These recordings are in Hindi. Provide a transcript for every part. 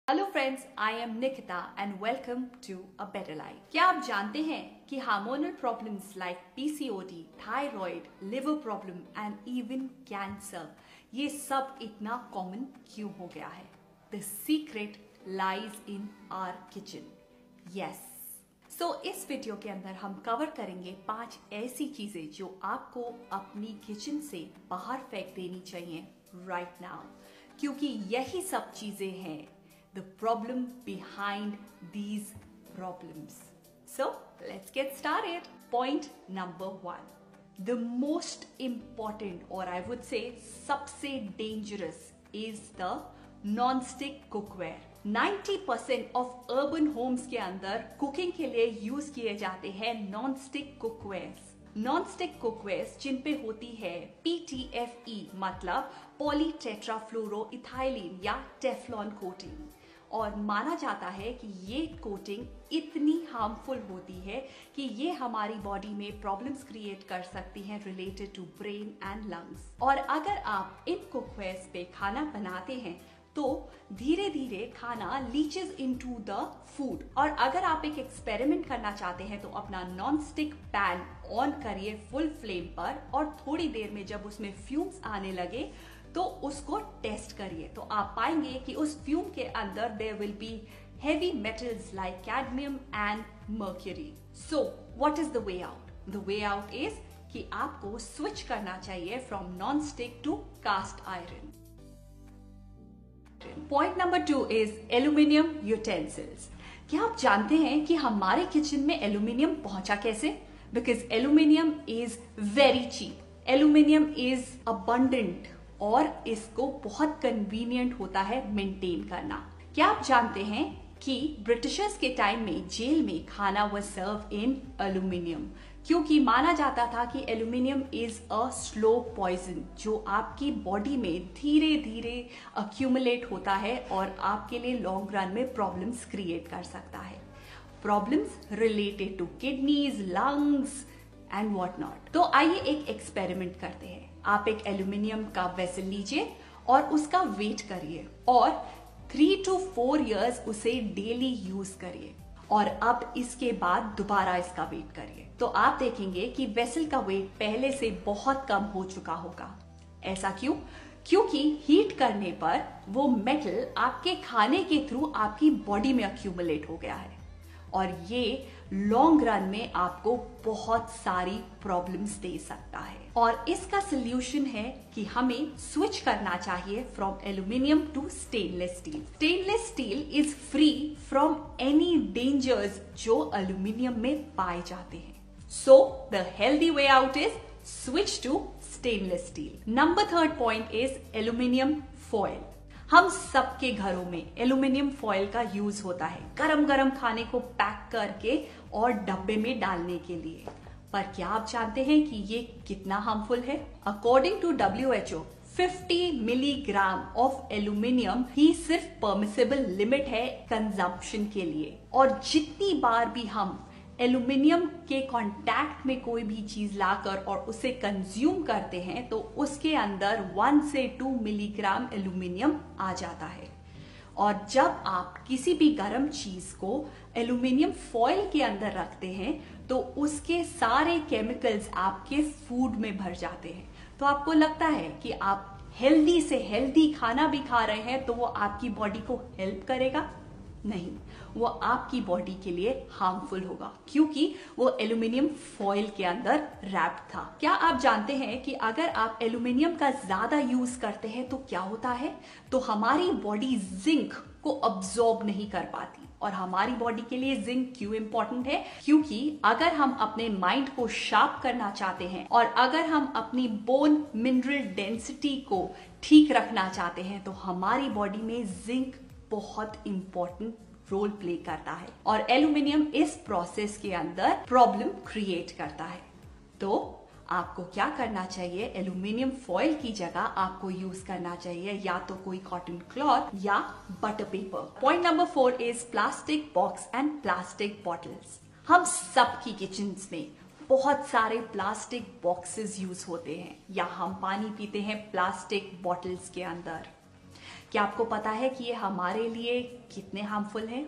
Hello friends, I am Nikita and welcome to a better life. क्या आप जानते हैं कि hormonal problems like PCOD, thyroid, liver problem and even cancer, ये सब इतना कॉमन क्यों हो गया है? The secret lies in our kitchen. Yes, so इस वीडियो के अंदर हम कवर करेंगे 5 ऐसी चीजें जो आपको अपनी किचन से बाहर फेंक देनी चाहिए राइट नाउ, क्योंकि यही सब चीजें हैं the problem behind these problems. So let's get started. Point number 1. The most important, or I would say सबसे dangerous, is the non-stick cookware. 90% of urban homes के अंदर कुकिंग के लिए यूज किए जाते हैं non-stick cookwares. नॉन-स्टिक कुकवेयर्स जिन पे होती है PTFE मतलब पॉलीटेट्राफ्लोरोइथाइलीन या टेफ्लॉन कोटिंग, और माना जाता है कि ये कोटिंग इतनी हार्मफुल होती है कि ये हमारी बॉडी में प्रॉब्लम्स क्रिएट कर सकती हैं related to brain and lungs. और अगर आप इन कुकवेयर्स पे खाना बनाते हैं तो धीरे धीरे खाना लीचेस इनटू द फूड। और अगर आप एक एक्सपेरिमेंट करना चाहते हैं तो अपना नॉन स्टिक पैन ऑन करिए फुल फ्लेम पर, और थोड़ी देर में जब उसमें फ्यूम्स आने लगे तो उसको टेस्ट करिए, तो आप पाएंगे कि उस फ्यूम के अंदर there will be heavy metals like cadmium and mercury. So what is the way out? The way out is कि आपको स्विच करना चाहिए from non stick to cast iron. Point number 2 is aluminium utensils. क्या आप जानते हैं कि हमारे किचन में एल्यूमिनियम पहुंचा कैसे? Because aluminium is very cheap, aluminium is abundant और इसको बहुत कन्वीनियंट होता है मेंटेन करना। क्या आप जानते हैं कि ब्रिटिशर्स के टाइम में जेल में खाना वाज सर्व इन एल्यूमिनियम, क्योंकि माना जाता था कि aluminium is a slow poison जो आपकी बॉडी में धीरे धीरे अक्यूमुलेट होता है और आपके लिए लॉन्ग रन में प्रॉब्लम्स क्रिएट कर सकता है, problems related to kidneys, lungs and what not. तो आइए एक एक्सपेरिमेंट करते हैं। आप एक एल्यूमिनियम का वेसल लीजिए और उसका वेट करिए और 3 to 4 years उसे डेली यूज करिए, और अब इसके बाद दोबारा इसका वेट करिए तो आप देखेंगे कि वेसल का वेट पहले से बहुत कम हो चुका होगा। ऐसा क्यों? क्योंकि हीट करने पर वो मेटल आपके खाने के थ्रू आपकी बॉडी में अक्यूमुलेट हो गया है, और ये लॉन्ग रन में आपको बहुत सारी प्रॉब्लम्स दे सकता है। और इसका सोल्यूशन है कि हमें स्विच करना चाहिए from aluminium to stainless steel. Stainless steel is free from any dangers जो एल्यूमिनियम में पाए जाते हैं। So the healthy way out is switch to stainless steel. Number 3 point is aluminium foil. हम सबके घरों में एल्यूमिनियम फॉइल का यूज होता है गरम गरम खाने को पैक करके और डब्बे में डालने के लिए, पर क्या आप जानते हैं कि ये कितना हार्मफुल है? According to WHO 50 milligram of aluminium ही सिर्फ परमिसेबल लिमिट है कंजम्पशन के लिए, और जितनी बार भी हम एल्यूमिनियम के कांटेक्ट में कोई भी चीज लाकर और उसे कंज्यूम करते हैं तो उसके अंदर 1 से 2 मिलीग्राम एल्यूमिनियम आ जाता है। और जब आप किसी भी गर्म चीज को एल्यूमिनियम फॉइल के अंदर रखते हैं तो उसके सारे केमिकल्स आपके फूड में भर जाते हैं, तो आपको लगता है कि आप हेल्दी से हेल्दी खाना भी खा रहे हैं तो वो आपकी बॉडी को हेल्प करेगा? नहीं, वो आपकी बॉडी के लिए हार्मफुल होगा, क्योंकि वो एल्यूमिनियम फॉइल के अंदर रैप्ड था। क्या आप जानते हैं कि अगर आप एल्यूमिनियम का ज्यादा यूज करते हैं तो क्या होता है? तो हमारी बॉडी जिंक को अब्सॉर्ब नहीं कर पाती। और हमारी बॉडी के लिए जिंक क्यों इंपॉर्टेंट है? क्योंकि अगर हम अपने माइंड को शार्प करना चाहते हैं और अगर हम अपनी बोन मिनरल डेंसिटी को ठीक रखना चाहते हैं तो हमारी बॉडी में जिंक बहुत इंपॉर्टेंट रोल प्ले करता है, और एल्यूमिनियम इस प्रोसेस के अंदर प्रॉब्लम क्रिएट करता है। तो आपको क्या करना चाहिए? एल्यूमिनियम फॉइल की जगह आपको यूज करना चाहिए या तो कोई कॉटन क्लॉथ या butter paper. Point number 4 is plastic box and plastic bottles. हम सबकी किचन्स में बहुत सारे प्लास्टिक बॉक्सेस यूज होते हैं या हम पानी पीते हैं प्लास्टिक बॉटल्स के अंदर। क्या आपको पता है कि ये हमारे लिए कितने हार्मफुल हैं?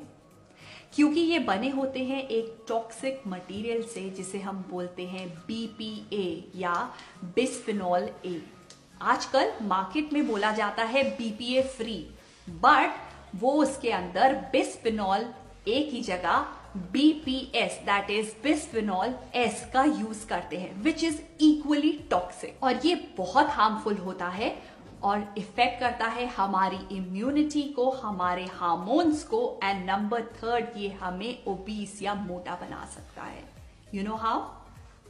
क्योंकि ये बने होते हैं एक टॉक्सिक मटेरियल से जिसे हम बोलते हैं BPA या बिस्फेनॉल A। आजकल मार्केट में बोला जाता है BPA फ्री, बट वो उसके अंदर बिस्फेनॉल A की जगह BPS that is bisphenol S का यूज करते हैं, विच इज इक्वली टॉक्सिक। और ये बहुत हार्मफुल होता है और इफेक्ट करता है हमारी इम्यूनिटी को, हमारे हार्मोन्स को, एंड नंबर 3 ये हमें ओबीस या मोटा बना सकता है। You know how?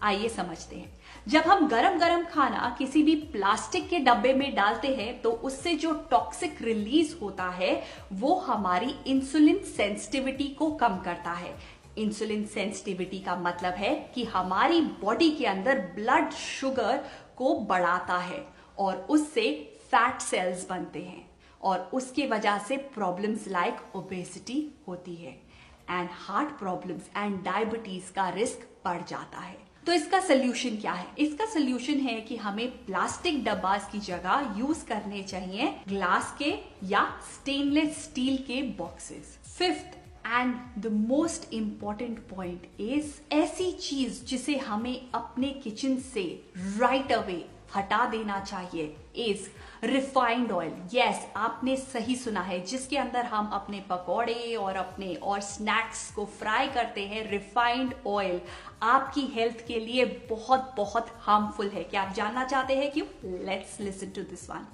आइए समझते हैं। जब हम गरम गरम खाना किसी भी प्लास्टिक के डब्बे में डालते हैं तो उससे जो टॉक्सिक रिलीज होता है वो हमारी इंसुलिन सेंसिटिविटी को कम करता है। इंसुलिन सेंसिटिविटी का मतलब है कि हमारी बॉडी के अंदर ब्लड शुगर को बढ़ाता है और उससे फैट सेल्स बनते हैं और उसकी वजह से प्रॉब्लम्स लाइक ओबेसिटी होती है and heart problems and diabetes का रिस्क बढ़ जाता है। तो इसका सोल्यूशन क्या है? इसका सोल्यूशन है कि हमें प्लास्टिक डब्बास की जगह यूज करने चाहिए ग्लास के या स्टेनलेस स्टील के boxes. Fifth and the most important point is ऐसी चीज जिसे हमें अपने किचन से राइट अवे हटा देना चाहिए इज रिफाइंड ऑयल। यस, आपने सही सुना है, जिसके अंदर हम अपने पकौड़े और स्नैक्स को फ्राई करते हैं। रिफाइंड ऑयल आपकी हेल्थ के लिए बहुत बहुत हार्मफुल है। क्या आप जानना चाहते हैं क्यों? Let's listen to this one.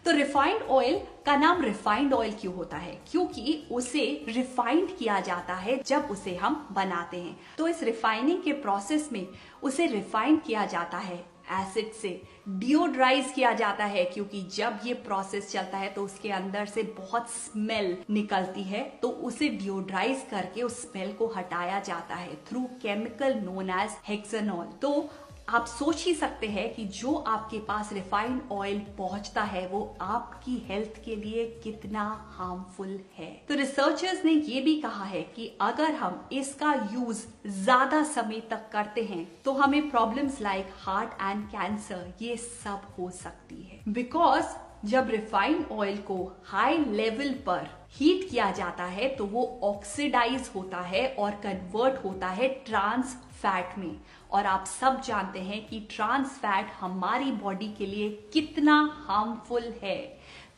तो रिफाइंड ऑयल का नाम रिफाइंड ऑयल क्यों होता है? क्योंकि उसे रिफाइंड किया जाता है जब उसे हम बनाते हैं। तो इस रिफाइनिंग के प्रोसेस में उसे रिफाइंड किया जाता है, एसिड से डिओड्राइज किया जाता है, क्योंकि जब ये प्रोसेस चलता है तो उसके अंदर से बहुत स्मेल निकलती है, तो उसे डिओड्राइज करके उस स्मेल को हटाया जाता है through chemical known as hexanol. तो आप सोच ही सकते हैं कि जो आपके पास रिफाइंड ऑयल पहुंचता है वो आपकी हेल्थ के लिए कितना हार्मफुल है। तो रिसर्चर्स ने ये भी कहा है कि अगर हम इसका यूज ज्यादा समय तक करते हैं तो हमें problems like heart and cancer ये सब हो सकती है। बिकॉज जब रिफाइंड ऑयल को हाई लेवल पर हीट किया जाता है तो वो ऑक्सीडाइज होता है और कन्वर्ट होता है ट्रांस फैट में। और आप सब जानते हैं कि ट्रांस फैट हमारी बॉडी के लिए कितना हार्मफुल है।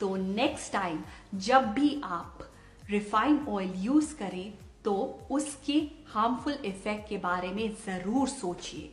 तो नेक्स्ट टाइम जब भी आप रिफाइंड ऑयल यूज करें तो उसके हार्मफुल इफेक्ट के बारे में जरूर सोचिए।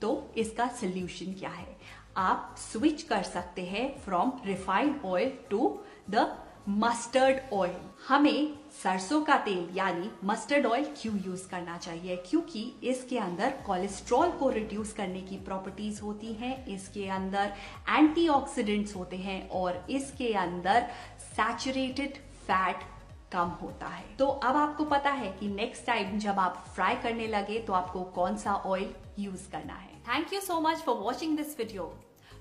तो इसका सोल्यूशन क्या है? आप स्विच कर सकते हैं from refined oil to the mustard oil. हमें सरसों का तेल यानी मस्टर्ड ऑयल क्यों यूज करना चाहिए? क्योंकि इसके अंदर कोलेस्ट्रॉल को रिड्यूस करने की प्रॉपर्टीज होती हैं, इसके अंदर एंटीऑक्सीडेंट्स होते हैं और इसके अंदर सैचुरेटेड फैट कम होता है। तो अब आपको पता है कि नेक्स्ट टाइम जब आप फ्राई करने लगे तो आपको कौन सा ऑयल यूज करना है। Thank you so much for watching this video.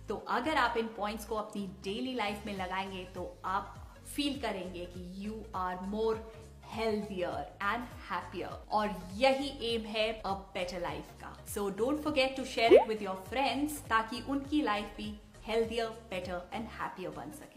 तो अगर आप इन पॉइंट्स को अपनी डेली लाइफ में लगाएंगे तो आप फील करेंगे कि you are more healthier and happier, और यही एम है अ बेटर लाइफ का। So don't forget to share it with your friends ताकि उनकी लाइफ भी हेल्थियर, बेटर एंड हैप्पियर बन सके।